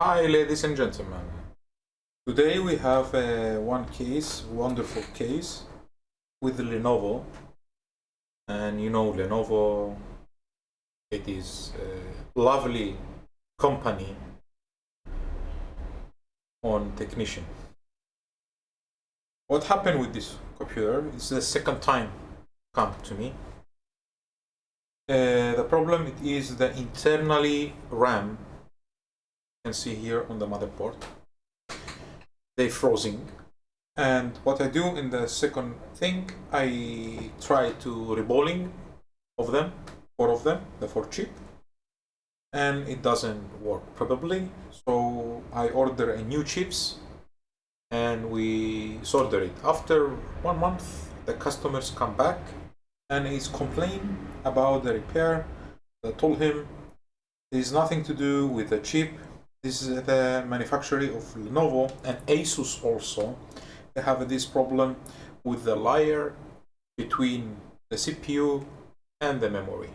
Hi ladies and gentlemen, today we have one case, wonderful case with Lenovo, and you know Lenovo, it is a lovely company on technician. What happened with this computer? It's the second time come to me. The problem it is the internally RAM. You can see here on the motherboard. They frozen. And what I do in the second thing, I try to reballing of them, four of them, the 4 chip, and it doesn't work probably. So I order a new chips and we solder it. After 1 month, the customers come back and he's complaining about the repair. I told him there's nothing to do with the chip. This is the manufacturer of Lenovo and Asus also. They have this problem with the layer between the CPU and the memory.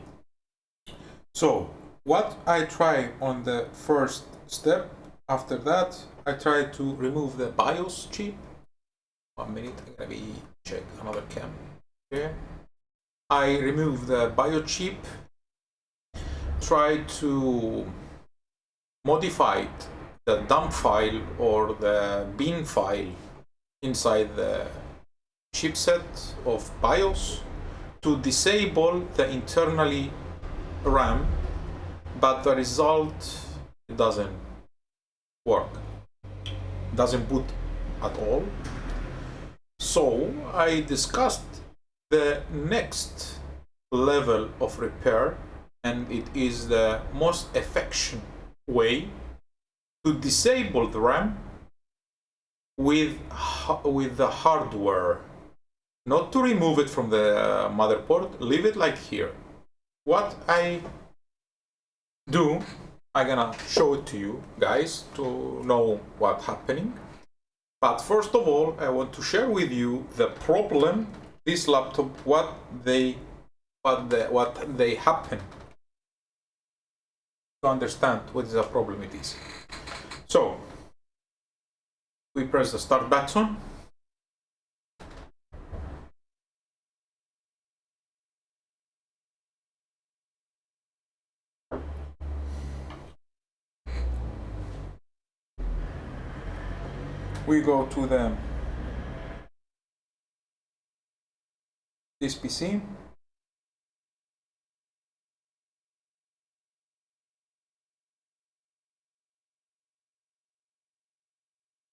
So what I try on the first step, after that I try to remove the BIOS chip. 1 minute, I'm gonna be check another cam here. I remove the BIOS chip, try to modify the dump file or the bin file inside the chipset of BIOS to disable the internally RAM, but the result doesn't work, doesn't boot at all. So I discussed the next level of repair, and it is the most effective way to disable the RAM with the hardware, not to remove it from the motherboard, leave it like here. What I do, I'm gonna show it to you guys to know what's happening. But first of all, I want to share with you the problem this laptop, what they happen to understand what is the problem it is. So we press the start button. We go to this PC.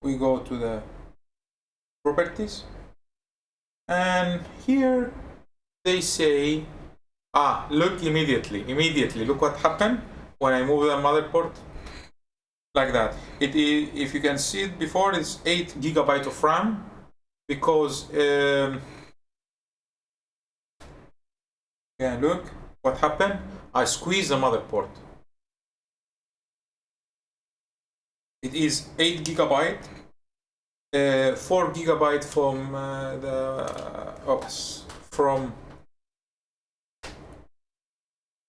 We go to the properties, and here they say, look immediately, look what happened when I move the motherboard like that. It is, if you can see it before, it's 8 GB of RAM, because yeah, look what happened. I squeeze the motherboard. It is 8 GB, 4 GB from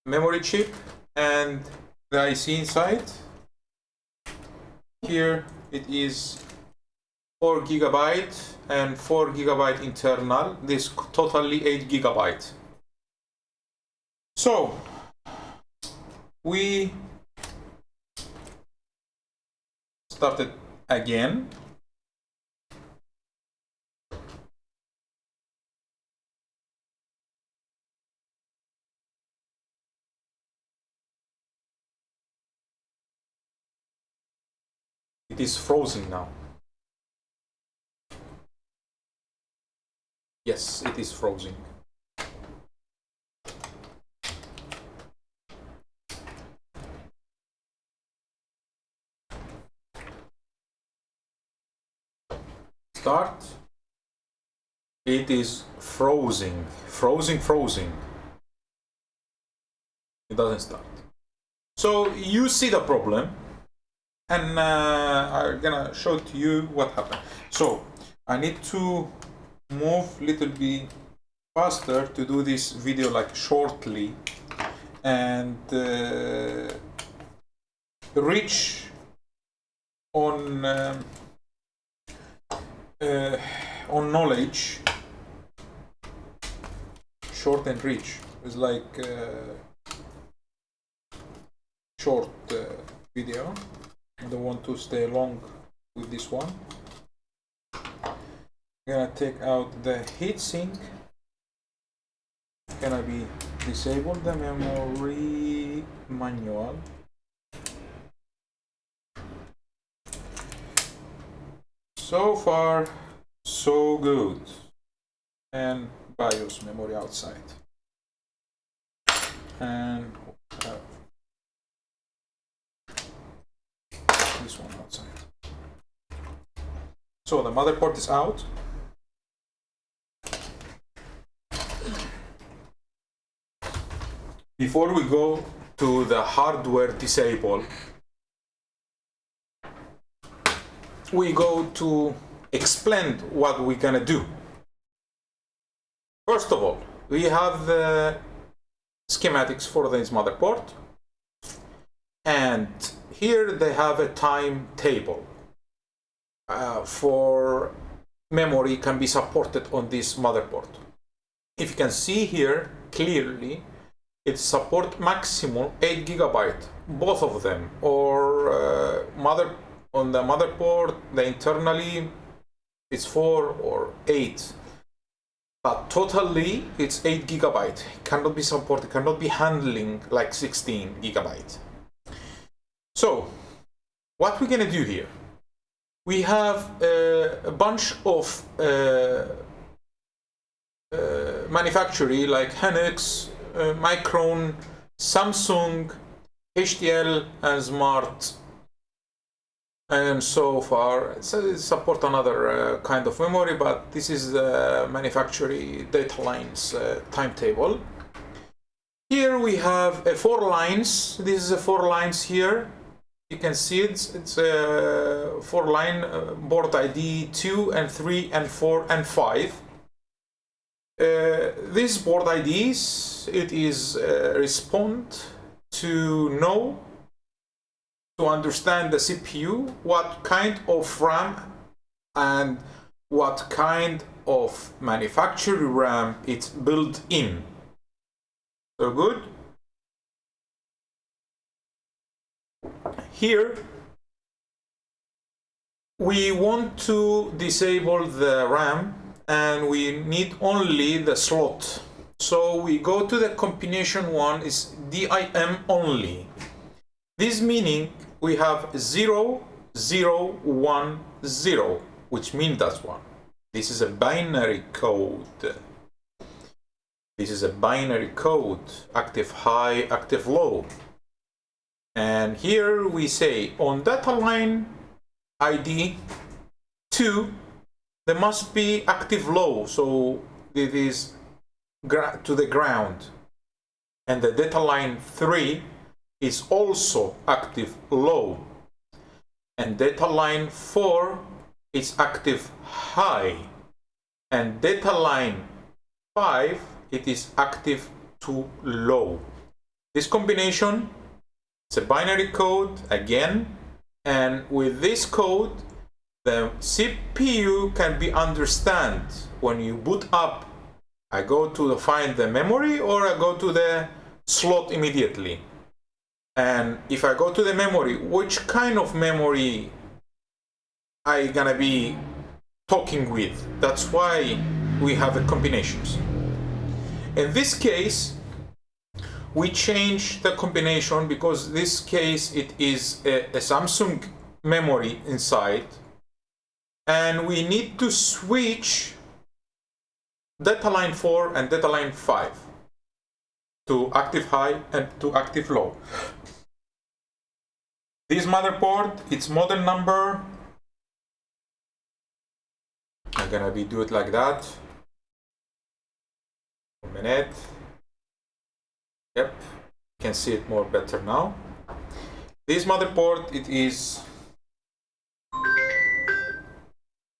memory chip and the IC inside. Here it is 4 GB and 4 GB internal. This totally 8 GB. So we started again. It is frozen now. Yes, it is frozen. Start. It is frozen. It doesn't start. So you see the problem, and I'm gonna show to you what happened. So I need to move a little bit faster to do this video like shortly, and reach on knowledge, short and rich. It's like short video. I don't want to stay long with this one. I'm gonna take out the heatsink. Gonna be disable the memory manual. So far, so good. And BIOS memory outside. And this one outside. So the motherboard is out. Before we go to the hardware disable, we go to explain what we're gonna do. First of all, we have the schematics for this motherboard, and here they have a timetable for memory can be supported on this motherboard. If you can see here clearly, it support maximum 8 GB, both of them, or on the motherboard, the internally it's 4 or 8, but totally it's 8 GB. It cannot be supported, cannot be handling like 16 GB. So what we're gonna do here, we have a bunch of manufacturer like Hynix, Micron, Samsung, HTL, and Smart, and so far so it support another kind of memory, but this is the manufacturer data lines timetable. Here we have 4 lines. This is 4 lines here. You can see it's a 4 line board ID 2 and 3 and 4 and 5. These board IDs, it is respond to know, to understand the CPU, what kind of RAM and what kind of manufacturer RAM it's built in. So good. Here we want to disable the RAM and we need only the slot. So we go to the combination one is DIM only. This meaning we have 0, 0, 1, 0, which means that's 1. This is a binary code. This is a binary code, active high, active low. And here we say on data line ID 2, there must be active low, so it is to the ground. And the data line 3 is also active low. And data line 4 is active high. And data line 5, it is active to low. This combination, it's a binary code again, and with this code, the CPU can be understand when you boot up. I go to find the memory or I go to the slot immediately. And if I go to the memory, which kind of memory I gonna be talking with? That's why we have the combinations. In this case, we change the combination because this case it is a Samsung memory inside, and we need to switch data line 4 and data line 5 to active high and to active low. This motherboard, its model number, I'm gonna be do it like that. 1 minute. Yep, you can see it more better now. This motherboard, it is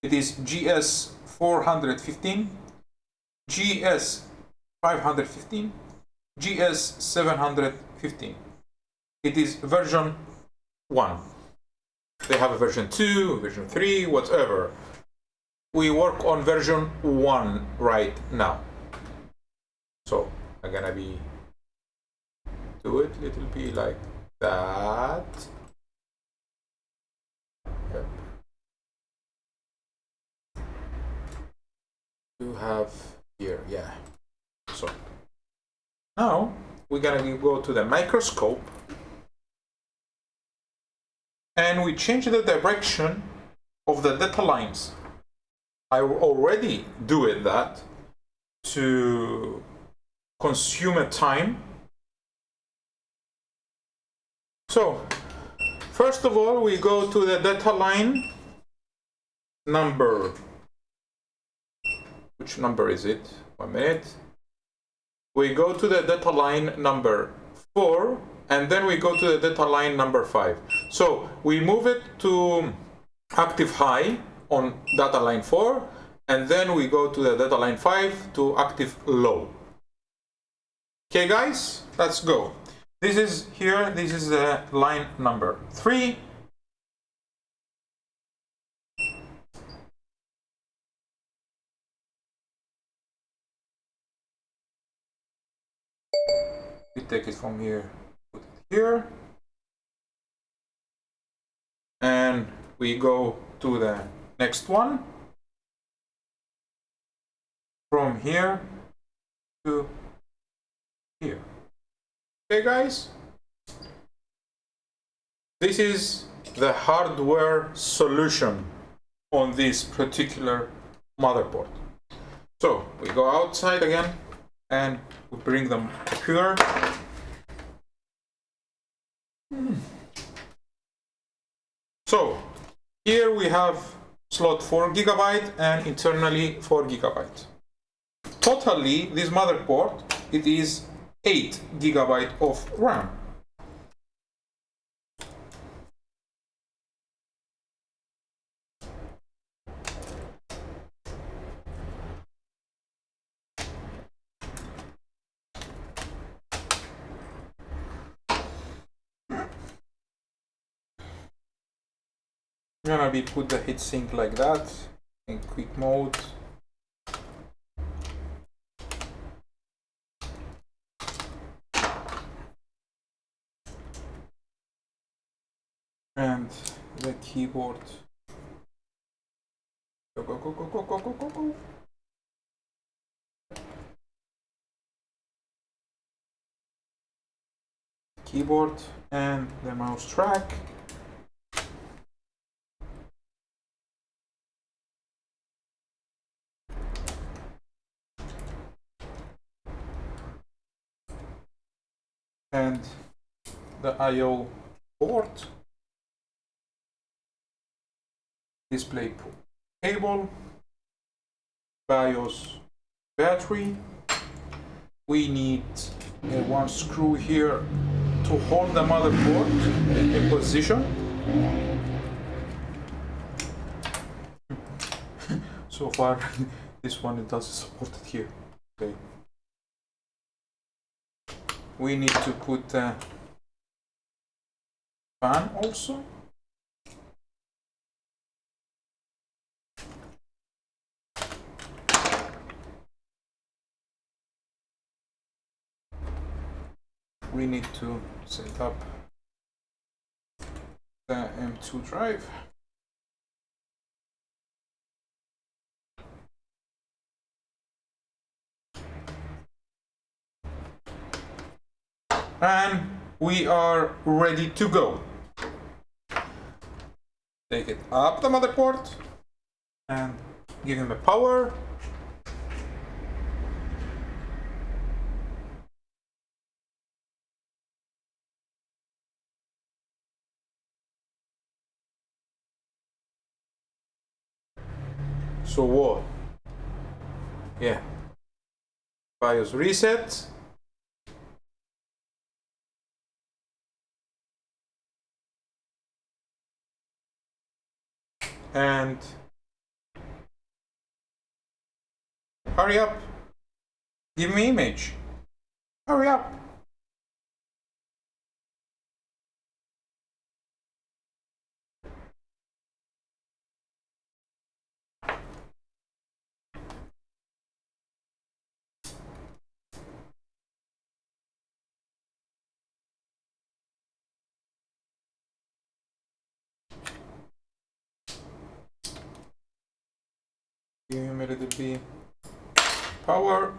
GS 415, GS 515, GS 715. It is version 1. They have a version 2, version 3, whatever. We work on version 1 right now. So I'm gonna be do it little bit like that. Yep. You have here, yeah. So now we're gonna go to the microscope and we change the direction of the data lines. I already do it that to consume a time. So first of all, we go to the data line number. Which number is it? 1 minute. We go to the data line number 4, and then we go to the data line number 5. So we move it to active high on data line 4, and then we go to the data line 5 to active low. Okay guys, let's go. This is here, this is the line number 3. We take it from here, put it here, and we go to the next one, from here to here. Okay guys, this is the hardware solution on this particular motherboard. So we go outside again and we bring them here. So here we have slot 4 GB and internally 4 GB. Totally, this motherboard, it is 8 GB of RAM. I'm gonna put the heatsink like that in quick mode. And the keyboard. Go, go, go, go, go, go, go, go, go. Keyboard and the mouse track. And the I/O port, display cable, BIOS battery. We need one screw here to hold the motherboard in position. So far, this one it doesn't support it here. Okay. We need to put a fan also. We need to set up the M2 drive. And we are ready to go. Take it up the motherboard and give him a power. So what? Yeah. BIOS reset. And hurry up. Give me image. Hurry up. Give him a little bit power.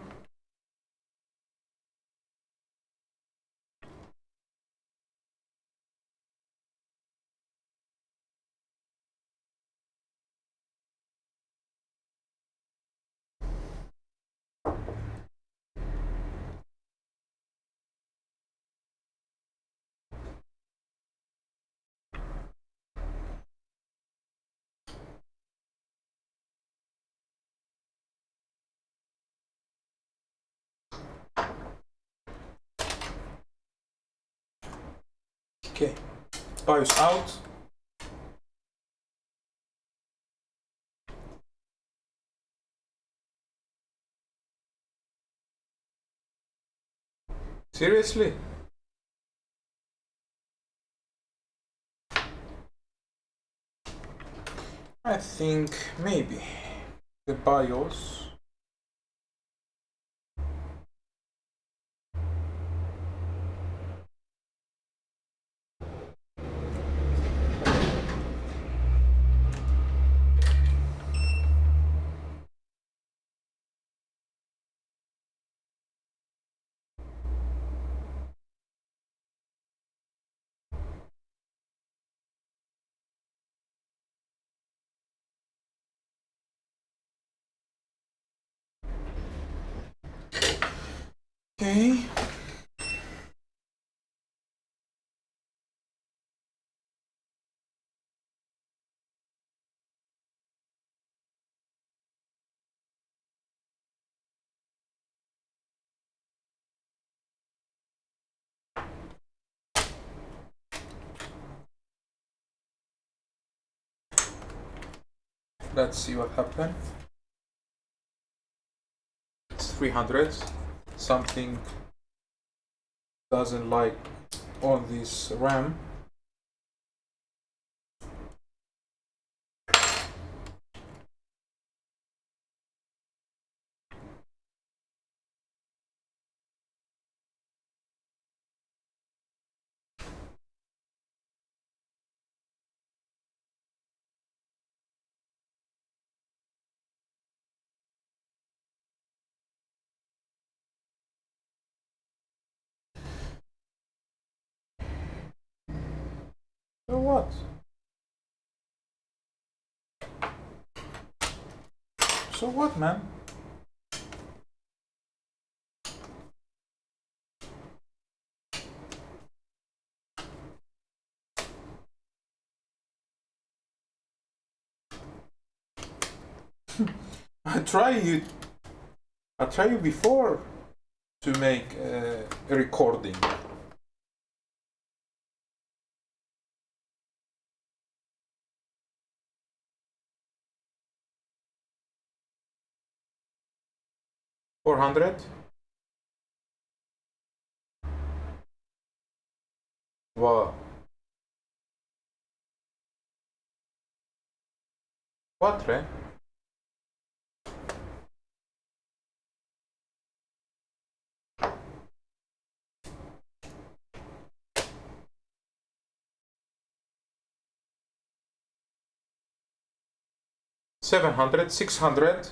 Okay, BIOS out. Seriously? I think maybe the BIOS. Okay. Let's see what happened. It's 300. Something doesn't like on this RAM. So what? So what, man? I tried you before to make a recording. $400. Wow. What, right? $700, $600,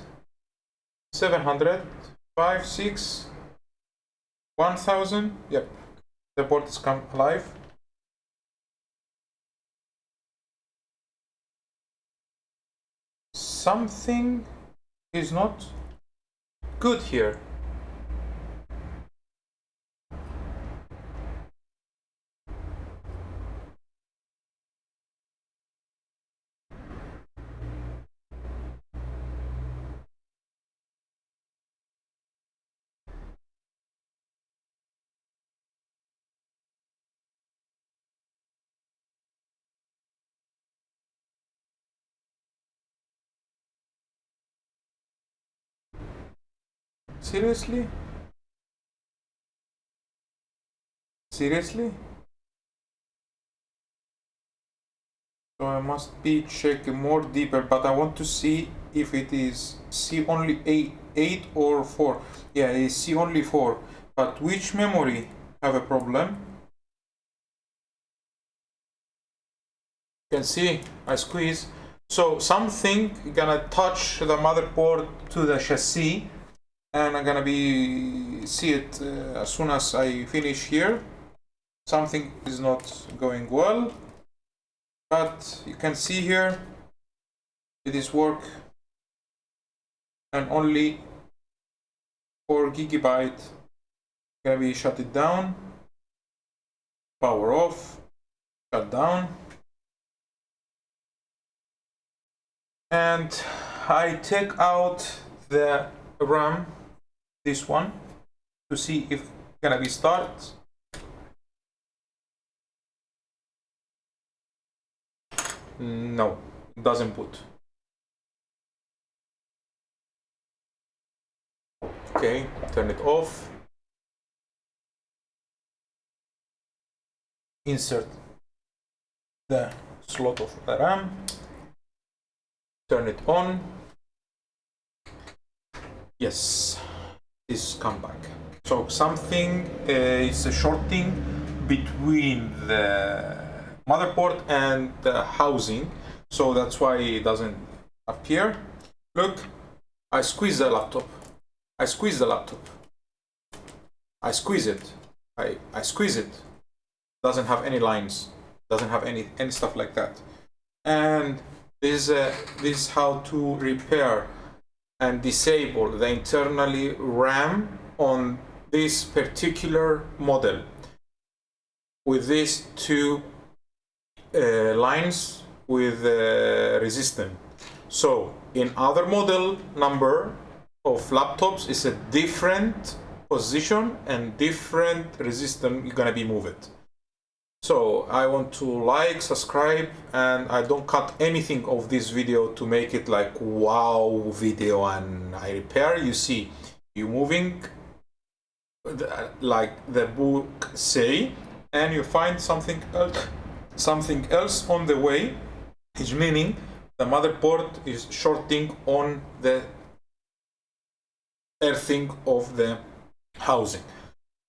$700, $5, $6, $1,000. Yep, the board has come alive. Something is not good here. Seriously? Seriously? So I must be checking more deeper, but I want to see if it is C only 8 or 4. Yeah, it's C only 4. But which memory have a problem? You can see I squeeze So something gonna touch the motherboard to the chassis, and I'm gonna be see it as soon as I finish here. Something is not going well, but you can see here it is work, and only 4 GB. Gonna be shut it down, power off, shut down, and I take out the RAM, this one, to see if it's gonna be start. No, it doesn't boot. Okay, turn it off. Insert the slot of the RAM. Turn it on. Yes, this come back. So something is shorting between the motherboard and the housing, so that's why it doesn't appear. Look, I squeeze the laptop. I squeeze the laptop. I squeeze it. I squeeze it. Doesn't have any lines. Doesn't have any stuff like that. And this is how to repair and disable the internally RAM on this particular model with these two lines with resistance. So in other model number of laptops is a different position and different resistance you're gonna be moved. So I want to like, subscribe, and I don't cut anything of this video to make it like wow video and I repair. You see, you moving like the book say, and you find something else on the way, which meaning the motherboard is shorting on the earthing of the housing.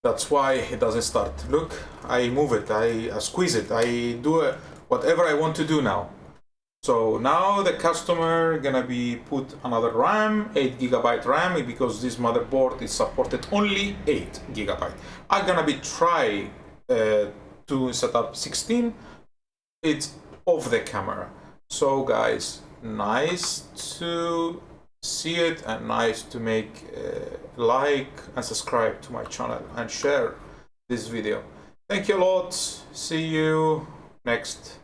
That's why it doesn't start. Look, I move it, I squeeze it, I do whatever I want to do now. So now the customer gonna be put another RAM, 8 GB RAM, because this motherboard is supported only 8 GB. I'm gonna be try to set up 16. It's off the camera. So guys, nice to see it and nice to make like and subscribe to my channel and share this video. Thank you a lot. See you next